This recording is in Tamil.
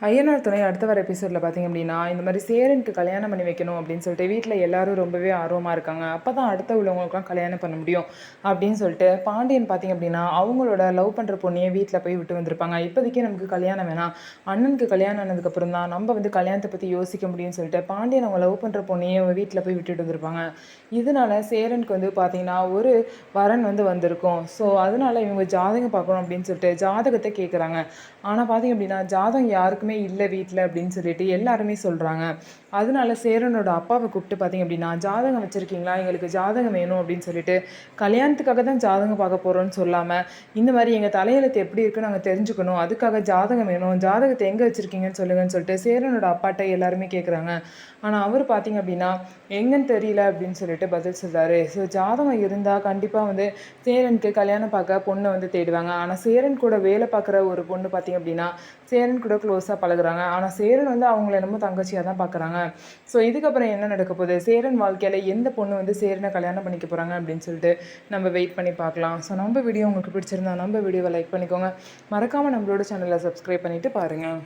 ஐயனார் துணை அடுத்த வர எபிசோடில் பார்த்திங்க அப்படின்னா, இந்த மாதிரி சேரனுக்கு கல்யாணம் பண்ணி வைக்கணும் அப்படின்னு சொல்லிட்டு வீட்டில் எல்லாரும் ரொம்பவே ஆர்வமாக இருக்காங்க. அப்போ தான் அடுத்த உள்ளவங்களுக்குலாம் கல்யாணம் பண்ண முடியும் அப்படின்னு சொல்லிட்டு பாண்டியன் பார்த்திங்க அப்படின்னா, அவங்களோட லவ் பண்ணுற பொண்ணையே வீட்டில் போய் விட்டு வந்திருப்பாங்க. இப்போதைக்கே நமக்கு கல்யாணம் வேணாம், அண்ணனுக்கு கல்யாணம் ஆனதுக்கப்புறம் தான் நம்ம வந்து கல்யாணத்தை பற்றி யோசிக்க முடியும்னு சொல்லிட்டு பாண்டியன் அவங்க லவ் பண்ணுற பொண்ணையே வீட்டில் போய் விட்டுட்டு வந்திருப்பாங்க. இதனால சேரனுக்கு வந்து பார்த்திங்கன்னா ஒரு வரன் வந்து வந்திருக்கும். ஸோ அதனால இவங்க ஜாதகம் பார்க்கணும் அப்படின்னு சொல்லிட்டு ஜாதகத்தை கேட்குறாங்க. ஆனால் பார்த்திங்க அப்படின்னா ஜாதகம் யாருக்குமே இல்லை வீட்டில் அப்படின்னு சொல்லிட்டு எல்லாருமே சொல்கிறாங்க. அதனால சேரனோட அப்பாவை கூப்பிட்டு பார்த்திங்க அப்படின்னா, ஜாதகம் வச்சுருக்கீங்களா, எங்களுக்கு ஜாதகம் வேணும் அப்படின்னு சொல்லிட்டு கல்யாணத்துக்காக தான் ஜாதகம் பார்க்க போகிறோன்னு சொல்லாமல், இந்த மாதிரி எங்கள் தலையெழுத்து எப்படி இருக்குன்னு நாங்கள் தெரிஞ்சுக்கணும், அதுக்காக ஜாதகம் வேணும், ஜாதகத்தை எங்கே வச்சுருக்கீங்கன்னு சொல்லுங்கன்னு சொல்லிட்டு சேரனோட அப்பாட்ட எல்லாருமே கேட்குறாங்க. ஆனால் அவர் பார்த்திங்க அப்படின்னா எங்கன்னு தெரியல அப்படின்னு சொல்லிட்டு பதில் சொல்கிறாரு. ஸோ ஜாதகம் இருந்தால் கண்டிப்பாக வந்து சேரனுக்கு கல்யாணம் பார்க்க பொண்ணை வந்து தேடுவாங்க. ஆனால் சேரன் கூட வேலை பார்க்குற ஒரு பொண்ணு பார்த்திங்க அப்படின்னா சேரன் கூட க்ளோஸாக பழகுறாங்க. ஆனால் சேரன் வந்து அவங்கள என்னமோ தங்கச்சியாக தான் பார்க்குறாங்க. ஸோ இதுக்கப்புறம் என்ன நடக்க போகுது, சேரன் வாழ்க்கையில் எந்த பொண்ணு வந்து சேரனை கல்யாணம் பண்ணிக்க போகிறாங்க அப்படின்னு சொல்லிட்டு நம்ம வெயிட் பண்ணி பார்க்கலாம். ஸோ நம்ம வீடியோ உங்களுக்கு பிடிச்சிருந்தா நம்ம வீடியோவை லைக் பண்ணிக்கோங்க. மறக்காமல் நம்மளோட சேனலை சப்ஸ்கிரைப் பண்ணிவிட்டு பாருங்கள்.